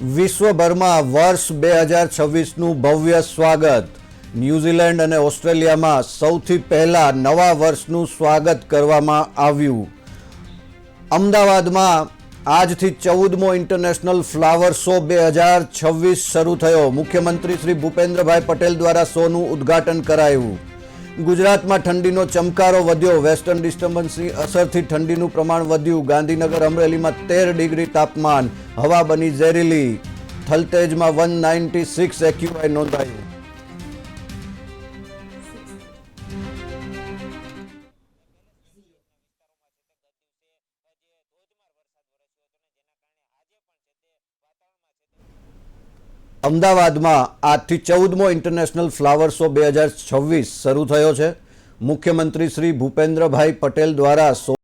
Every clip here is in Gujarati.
વિશ્વભરમાં વર્ષ 2026નું ભવ્ય સ્વાગત. ન્યૂઝીલેન્ડ અને ઓસ્ટ્રેલિયામાં સૌથી પહેલા નવા વર્ષનું સ્વાગત કરવામાં આવ્યું. અમદાવાદમાં આજથી 14મો ઇન્ટરનેશનલ ફ્લાવર શો 2026 શરૂ થયો. મુખ્યમંત્રી શ્રી ભૂપેન્દ્રભાઈ પટેલ દ્વારા શોનું ઉદ્ઘાટન કરાયું. ગુજરાતમાં ઠંડીનો ચમકારો વધ્યો. વેસ્ટર્ન ડિસ્ટર્બન્સની અસરથી ઠંડીનું પ્રમાણ વધ્યું. ગાંધીનગર અમરેલીમાં 13 ડિગ્રી તાપમાન. હવા બની ઝેરીલી. થલતેજમાં 196 એક્યુઆઈ નોંધાયું. અમદાવાદમાં આજથી 14મો ઇન્ટરનેશનલ ફ્લાવર શો 2026 શરૂ થયો છે. મુખ્યમંત્રી શ્રી ભૂપેન્દ્રભાઈ પટેલ દ્વારા શો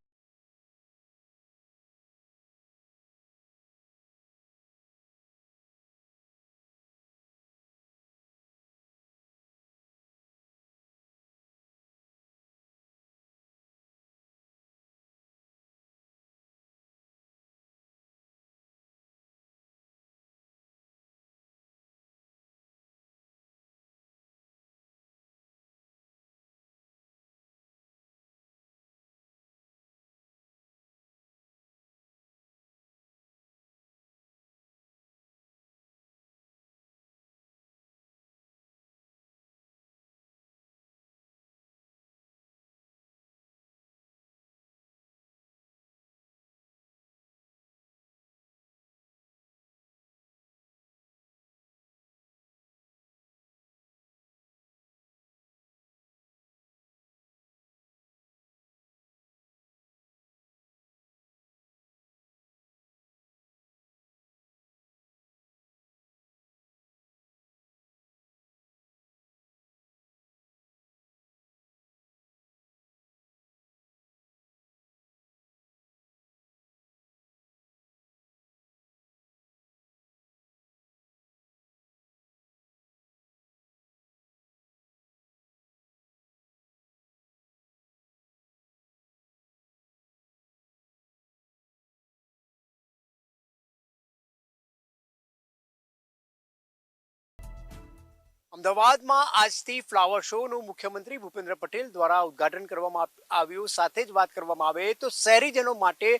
અમદાવાદમાં આજથી ફ્લાવર શોનું મુખ્યમંત્રી ભૂપેન્દ્ર પટેલ દ્વારા ઉદ્ઘાટન કરવામાં આવ્યું. સાથે જ વાત કરવામાં આવે તો શહેરીજનો માટે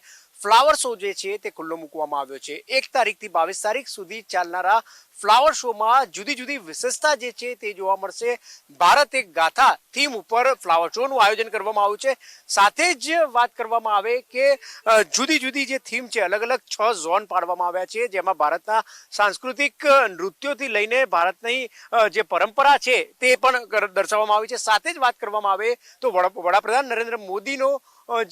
ફ્લાવર શો જે છે તે ખુલ્લો મૂકવામાં આવ્યો છે. 1 તારીખથી 22 તારીખ સુધી ચાલનારા ફ્લાવર શોમાં જુદી જુદી વિશેષતા જે છે તે જોવા મળશે. ભારત એક ગાથા થીમ ઉપર ફ્લાવર શોનું આયોજન કરવામાં આવ્યું છે. સાથે જ વાત કરવામાં આવે કે જુદી જુદી જે થીમ છે, અલગ અલગ 6 ઝોન પાડવામાં આવ્યા છે, જેમાં ભારતના સાંસ્કૃતિક નૃત્યોથી લઈને ભારતની જે પરંપરા છે તે પણ દર્શાવવામાં આવી છે. સાથે જ વાત કરવામાં આવે તો વડાપ્રધાન નરેન્દ્ર મોદીનો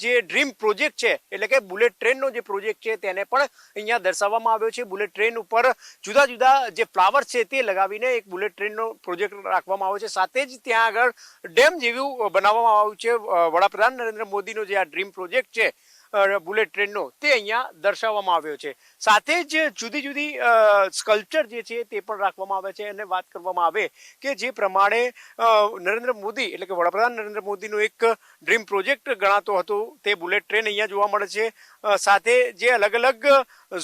જે ડ્રીમ પ્રોજેક્ટ છે, એટલે કે બુલેટ ટ્રેનનો જે પ્રોજેક્ટ છે તેને પણ અહીંયા દર્શાવવામાં આવ્યો છે. બુલેટ ટ્રેન ઉપર જુદા જુદા જે ફ્લાવર છે તે લગાવીને એક બુલેટ ટ્રેનનો પ્રોજેક્ટ રાખવામાં આવ્યો છે. સાથે જ ત્યાં આગળ ડેમ જેવું બનાવવામાં આવ્યું છે. વડાપ્રધાન નરેન્દ્ર મોદીનો જે આ ડ્રીમ પ્રોજેક્ટ છે બુલેટ ટ્રેનનો, તે અહીંયા દર્શાવવામાં આવ્યો છે. સાથે જ જુદી જુદી સ્કલ્પચર જે છે તે પણ રાખવામાં આવે છે. અને વાત કરવામાં આવે કે જે પ્રમાણે નરેન્દ્ર મોદી એટલે કે વડાપ્રધાન નરેન્દ્ર મોદીનો એક ડ્રીમ પ્રોજેક્ટ ગણાતો હતો તે બુલેટ ટ્રેન અહીંયા જોવા મળે છે. સાથે જે અલગ અલગ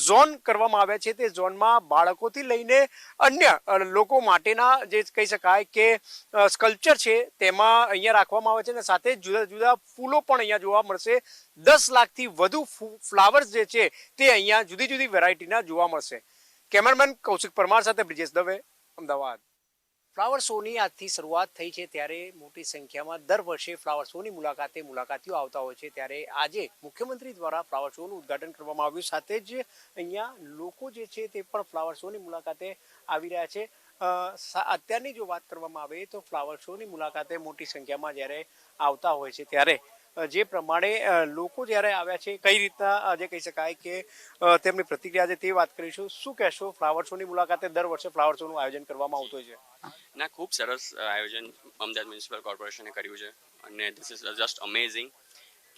ઝોન કરવામાં આવ્યા છે તે ઝોનમાં બાળકોથી લઈને અન્ય લોકો માટેના જે કહી શકાય કે સ્કલ્પચર છે તેમાં અહીંયા રાખવામાં આવે છે. અને સાથે જુદા જુદા ફૂલો પણ અહીંયા જોવા મળશે. 10 લાખથી વધુ ફ્લાવર્સ જે છે તે અહીંયા જુદી જુદી વેરાયટીના જોવા મળશે. કેમેરામેન કૌશિક પરમાર સાથે બ્રિજેશ દવે, અમદાવાદ. ફ્લાવર શોની આજથી શરૂઆત થઈ છે, ત્યારે મોટી સંખ્યામાં દર વર્ષે ફ્લાવર શોની મુલાકાતે મુલાકાતીઓ આવતા હોય છે. ત્યારે આજે મુખ્યમંત્રી દ્વારા ફ્લાવર શોનું ઉદ્ઘાટન કરવામાં આવ્યું. સાથે જ અહીંયા લોકો જે છે તે પણ ફ્લાવર શોની મુલાકાતે આવી રહ્યા છે. અત્યારની જો વાત કરવામાં આવે તો ફ્લાવર શોની મુલાકાતે મોટી સંખ્યામાં જ્યારે આવતા હોય છે, ત્યારે જે પ્રમાણે લોકો જ્યારે આવ્યા છે, કઈ રીતના જે કહી શકાય કે તેમની પ્રતિક્રિયા છે તે વાત કરીશું. શું કહેશો, ફ્લાવર શોની મુલાકાતે દર વર્ષે ફ્લાવર શોનું આયોજન કરવામાં આવતું હોય છે? ના, ખૂબ સરસ આયોજન અમદાવાદ મ્યુનિસિપલ કોર્પોરેશને કર્યું છે. અને ધીસ ઇઝ જસ્ટ અમેઝિંગ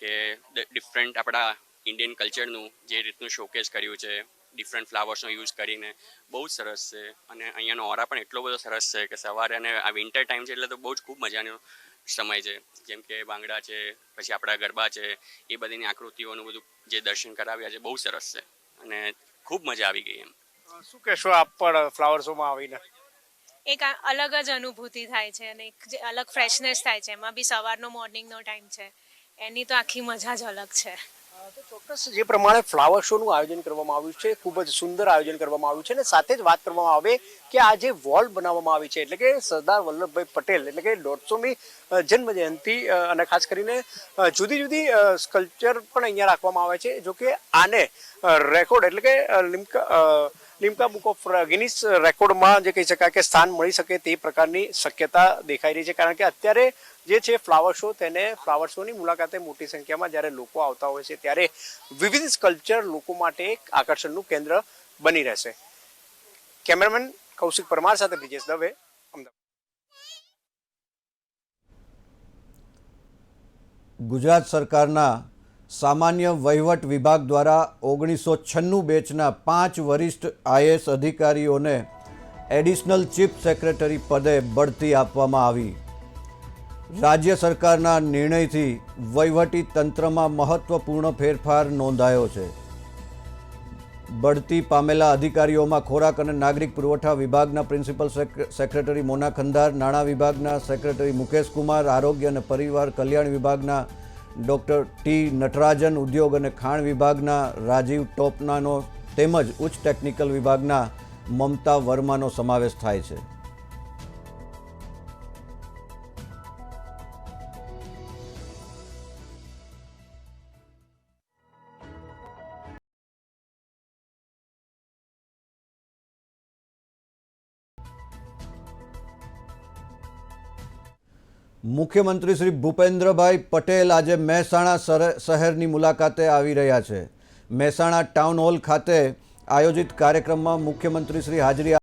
કે ડિફરન્ટ આપણા ઇન્ડિયન કલ્ચરનું જે રીતનું શોકેસ કર્યું છે, ડિફરન્ટ ફ્લાવર્સનો યુઝ કરીને બહુ જ સરસ છે. અને અહીંયાનો ઓરા પણ એટલો બધો સરસ છે કે સવારે, અને આ વિન્ટર ટાઈમ છે એટલે તો બહુ જ ખૂબ મજાનો સમય છે. જેમ કે ભાંગડા છે, પછી આપણા ગરબા છે, એ બધીની આકૃતિઓનું બધું જે દર્શન કરાવ્યા છે બહુ સરસ છે અને ખૂબ મજા આવી ગઈ એમ. શું કહેશો આપ પણ ફ્લાવર શોમાં આવીને? એક અલગ જ અનુભૂતિ થાય છે અને એક જે અલગ ફ્રેશનેસ થાય છે. એમાં બી સવારનો મોર્નિંગનો ટાઈમ છે, એની તો આખી મજા જ અલગ છે. તો ચોક્કસ જે પ્રમાણે ફ્લાવર શોનું આયોજન કરવામાં આવ્યું છે, ખૂબ જ સુંદર આયોજન કરવામાં આવ્યું છે અને સાથે જ વાત કરવામાં આવે કે આ જે વોલ બનાવવામાં આવી છે એટલે કે સરદાર વલ્લભભાઈ પટેલ એટલે કે 150મી જન્મ જયંતિ અને ખાસ કરીને જુદી જુદી સ્કલ્પચર પણ અહીંયા રાખવામાં આવે છે. જો કે આને રેકોર્ડ એટલે કે લિમ્કા બુક ઓફ ગિનિસ રેકોર્ડમાં જે કહી શકાય કે સ્થાન મળી શકે તે પ્રકારની શક્યતા દેખાઈ રહી છે, કારણ કે અત્યારે જે છે ફ્લાવર શો, તેને ફ્લાવર શોની મુલાકાતે મોટી સંખ્યામાં જ્યારે લોકો આવતા હોય છે ત્યારે વિવિધ સ્કલ્પચર લોકો માટે એક આકર્ષણનું કેન્દ્ર બની રહેશે. કેમેરામેન કૌશિક પરમાર સાથે બ્રિજેશ દવે, અમદાવાદ. ગુજરાત સરકારના સામાન્ય વહીવટ વિભાગ દ્વારા 1996 બેચના 5 વરિષ્ઠ આઈએએસ અધિકારીઓને એડિશનલ ચીફ સેક્રેટરી પદે બઢતી આપવામાં આવી. રાજ્ય સરકારના નિર્ણયથી વહીવટી તંત્રમાં મહત્વપૂર્ણ ફેરફાર નોંધાયો છે. બઢતી પામેલા અધિકારીઓમાં ખોરાક અને નાગરિક પુરવઠા વિભાગના પ્રિન્સિપલ સેક્રેટરી મોના ખંદાર, નાણાં વિભાગના સેક્રેટરી મુકેશ કુમાર, આરોગ્ય અને પરિવાર કલ્યાણ વિભાગના ડૉક્ટર ટી નટરાજન, ઉદ્યોગ અને ખાણ વિભાગના રાજીવ ટોપનાનો તેમજ ઉચ્ચ ટેકનિકલ વિભાગના મમતા વર્માનો સમાવેશ થાય છે. મુખ્યમંત્રી શ્રી ભૂપેન્દ્રભાઈ પટેલ આજે મહેસાણા શહેરની મુલાકાતે આવી રહ્યા છે. મહેસાણા ટાઉન હોલ ખાતે આયોજિત કાર્યક્રમમાં મુખ્યમંત્રી શ્રી હાજરી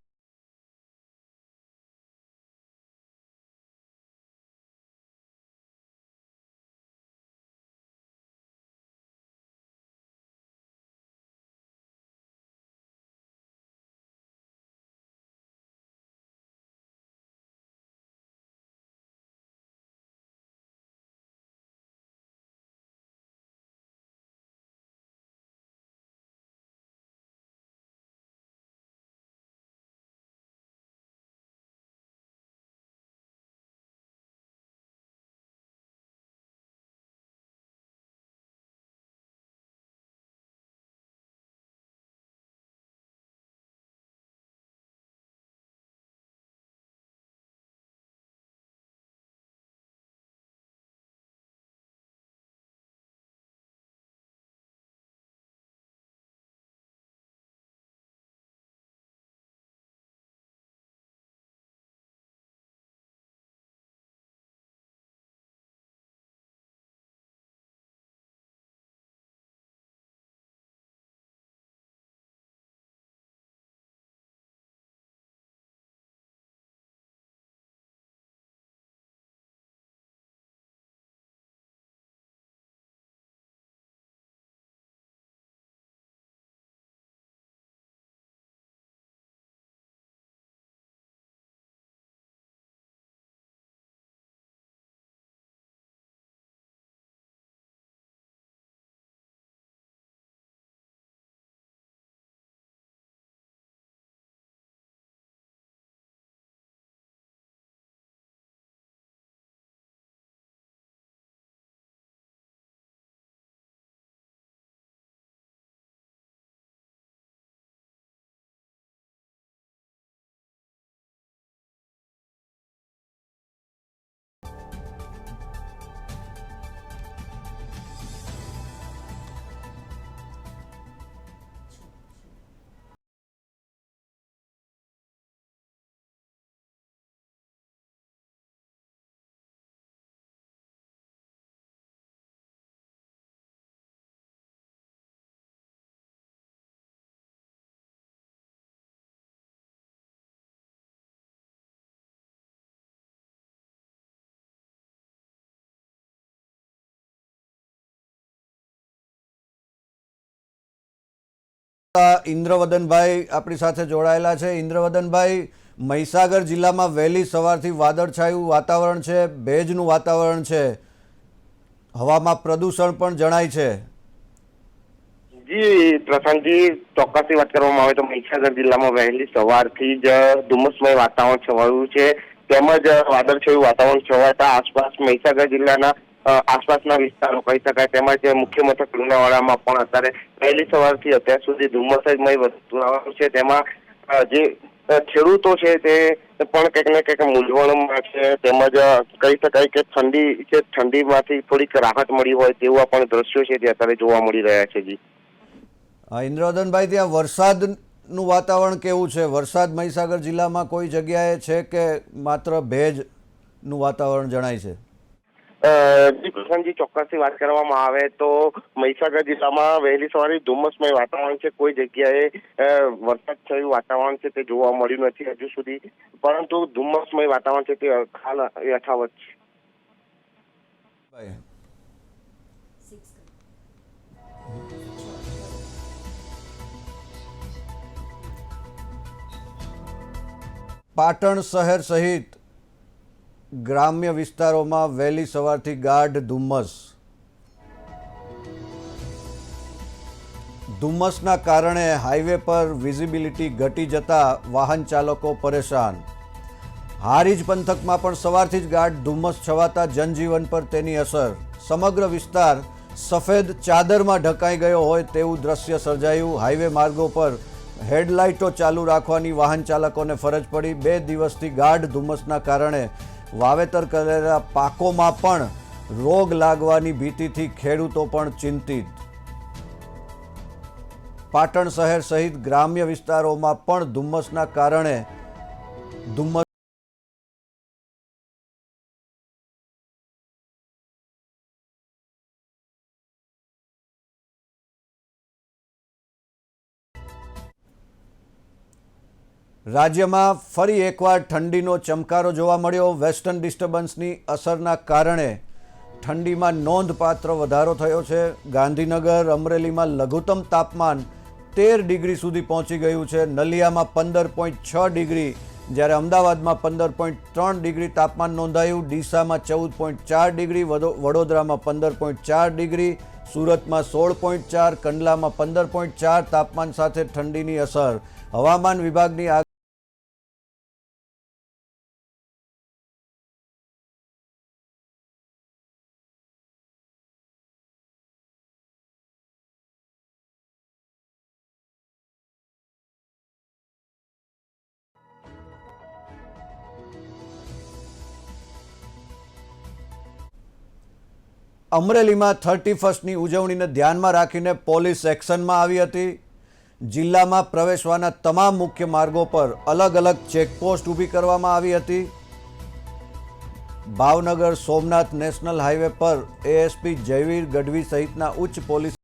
ઇન્દ્રવદનભાઈ આપણી સાથે જોડાયેલા છે. ઇન્દ્રવદનભાઈ, મહીસાગર જિલ્લામાં વહેલી સવારથી વાદળછાયું વાતાવરણ છે, ભેજનું વાતાવરણ છે, હવામાં પ્રદૂષણ પણ જણાય છે. જી પ્રશાંતજી, ચોક્કસથી વાત કરવામાં આવે તો મહીસાગર જિલ્લામાં વહેલી સવારથી જ ધુમ્મસમય વાતાવરણ છવાયું છે, તેમજ વાદળછાયું વાતાવરણ છવાતા આસપાસ મહીસાગર જિલ્લાના આસપાસના વિસ્તારો કહી શકાય, તેમજ મુખ્ય મથક લુણાવાડામાં પણ અત્યારે વહેલી સવારથી અત્યાર સુધી ધુમ્મસમય વાતાવરણ છે. તેમાં જે ખેડૂતો છે તે પણ કંઈક ને કંઈક મૂંઝવણમાં છે, તેમજ કહી શકાય કે ઠંડી છે, ઠંડીમાંથી થોડીક રાહત મળી હોય તેવા પણ દ્રશ્યો છે જે અત્યારે જોવા મળી રહ્યા છે. જી ઇન્દ્રવદનભાઈ, ત્યાં વરસાદનું વાતાવરણ કેવું છે? વરસાદ મહીસાગર જિલ્લામાં કોઈ જગ્યાએ છે કે માત્ર ભેજનું વાતાવરણ જણાય છે? જી પ્રશાંતજી, ચોક્કસથી વાત કરવામાં આવે તો મહીસાગર જિલ્લામાં વહેલી સવારે ધુમ્મસમય વાતાવરણ છે, કોઈ જગ્યાએ વરસાદ થયું વાતાવરણ છે તે જોવા મળ્યું નથી હજુ સુધી, પરંતુ ધુમ્મસમય વાતાવરણ છે તે હાલ યથાવત છે. પાટણ શહેર સહિત ગ્રામ્ય વિસ્તારોમાં વહેલી સવારથી ગાઢ ધુમ્મસ. ધુમ્મસના કારણે હાઈવે પર વિઝિબિલિટી ઘટી જતા વાહન ચાલકો પરેશાન. હારીજ પંથકમાં પણ સવારથી જ ગાઢ ધુમ્મસ છવાતા જનજીવન પર તેની અસર. સમગ્ર વિસ્તાર સફેદ ચાદરમાં ઢંકાઈ ગયો હોય તેવું દ્રશ્ય સર્જાયું. હાઈવે માર્ગો પર હેડલાઇટો ચાલુ રાખવાની વાહન ચાલકોને ફરજ પડી. 2 દિવસથી ગાઢ ધુમ્મસના કારણે વાવેતર કરેલા પાકોમાં પણ રોગ લાગવાની ભીતિથી ખેડૂતો પણ ચિંતિત. પાટણ શહેર સહિત ગ્રામ્ય વિસ્તારોમાં પણ ધુમ્મસના કારણે ધુમ્મસ રાજ્યમાં ફરી એકવાર ઠંડીનો ચમકારો જોવા મળ્યો. વેસ્ટર્ન ડિસ્ટર્બન્સની અસરના કારણે ઠંડીમાં નોંધપાત્ર વધારો થયો છે. ગાંધીનગર, અમરેલીમાં લઘુત્તમ તાપમાન 13 ડિગ્રી સુધી પહોંચી ગયું છે. નલિયામાં 15.6 ડિગ્રી, જ્યારે અમદાવાદમાં 15.3 ડિગ્રી તાપમાન નોંધાયું. ડીસામાં 14.4 ડિગ્રી, વડોદરામાં 15.4 ડિગ્રી, સુરતમાં 16.4, કંડલામાં 15.4 તાપમાન સાથે ઠંડીની અસર. હવામાન વિભાગની અમરેલીમાં 31સ્ટની ઉજવણીને ધ્યાનમાં રાખીને પોલીસ એક્શનમાં આવી હતી. જિલ્લામાં પ્રવેશવાના તમામ મુખ્ય માર્ગો પર અલગ અલગ ચેકપોસ્ટ ઊભી કરવામાં આવી હતી. ભાવનગર સોમનાથ નેશનલ હાઈવે પર એએસપી જયવીર ગઢવી સહિતના ઉચ્ચ પોલીસ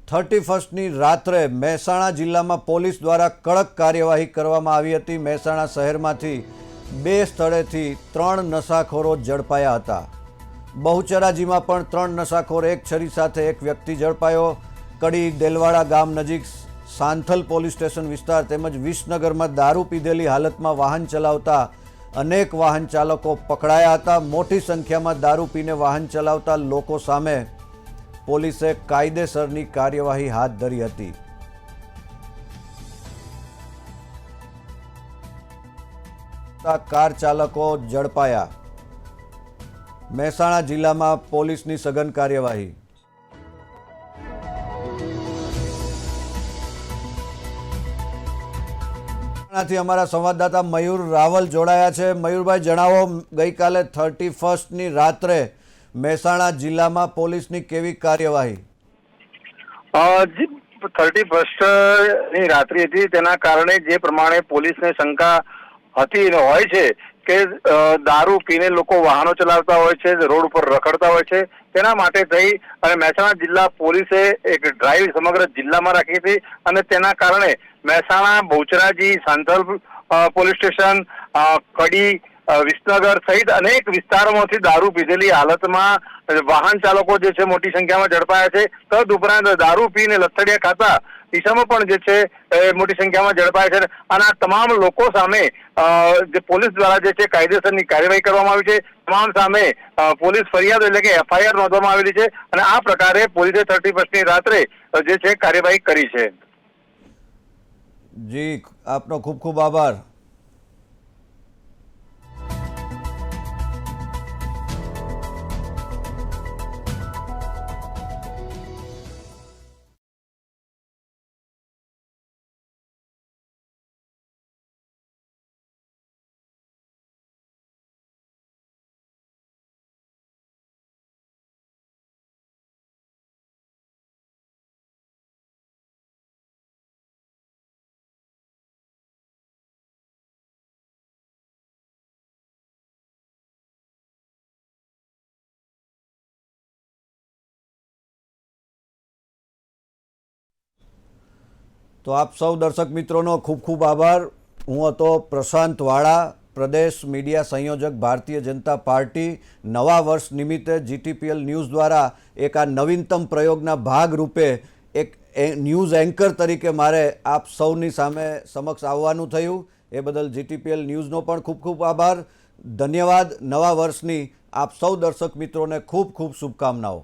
થર્ટી રાત્રે મહેસાણા જિલ્લામાં પોલીસ દ્વારા કડક કાર્યવાહી કરવામાં આવી હતી. મહેસાણા શહેરમાંથી 2 સ્થળેથી 3 નશાખોરો ઝડપાયા હતા. બહુચરાજીમાં પણ 3 નશાખોર, એક છરી સાથે એક વ્યક્તિ ઝડપાયો. કડી દેલવાડા ગામ નજીક સાંથલ પોલીસ સ્ટેશન વિસ્તાર તેમજ વિસનગરમાં દારૂ પીધેલી હાલતમાં વાહન ચલાવતા અનેક વાહન ચાલકો પકડાયા હતા. મોટી સંખ્યામાં દારૂ પીને વાહન ચલાવતા લોકો સામે પોલીસે કાયદેસરની કાર્યવાહી હાથ ધરી હતી. કાર ચાલકો ઝડપાયા. મહેસાણા જિલ્લામાં પોલીસની સઘન કાર્યવાહી. મહેસાણાથી અમારા સંવાદદાતા મયુર રાવલ જોડાયા છે. મયુરભાઈ, જણાવો, ગઈકાલે 31ની રાત્રે મહેસાણા જિલ્લામાં પોલીસની કેવી કાર્યવાહી? 31 ની રાત્રિ હતી, તેના કારણે જે પ્રમાણે પોલીસને શંકા હતી હોય છે કે દારૂ પીને લોકો વાહનો ચલાવતા હોય છે, રોડ ઉપર રખડતા હોય છે, તેના માટે થઈ અને મહેસાણા જિલ્લા પોલીસે એક ડ્રાઈવ સમગ્ર જિલ્લામાં રાખી હતી અને તેના કારણે મહેસાણા, બહુચરાજી, સાંથલ પોલીસ સ્ટેશન, કડી, વિસનગર સહિત અનેક વિસ્તારોમાંથી દારૂ પીધેલી હાલતમાં વાહન ચાલકો જે છે મોટી સંખ્યામાં ઝડપાયા છે. તદ ઉપરાંત દારૂ પીને લથડિયા ખાતા ઈસમો પણ જે છે મોટી સંખ્યામાં ઝડપાયા છે અને આ તમામ લોકો સામે જે પોલીસ દ્વારા જે છે કાયદેસરની કાર્યવાહી કરવામાં આવી છે. તમામ સામે પોલીસ ફરિયાદ એટલે કે FIR નોંધવામાં આવેલી છે અને આ પ્રકારે પોલીસે 31ની રાત્રે જે છે કાર્યવાહી કરી છે. જી, આપનો ખૂબ ખૂબ આભાર. તો આપ સૌ દર્શક મિત્રોનો ખૂબ ખૂબ આભાર. હું હતો પ્રશાંત વાળા, પ્રદેશ મીડિયા સંયોજક, ભારતીય જનતા પાર્ટી. નવા વર્ષ નિમિત્તે GTPL ન્યૂઝ દ્વારા એક આ નવીનતમ પ્રયોગના ભાગરૂપે એક ન્યૂઝ એન્કર તરીકે મારે આપ સૌની સમક્ષ આવવાનું થયું. એ બદલ GTPL ન્યૂઝનો પણ ખૂબ ખૂબ આભાર. ધન્યવાદ. નવા વર્ષની આપ સૌ દર્શક મિત્રોને ખૂબ ખૂબ શુભકામનાઓ.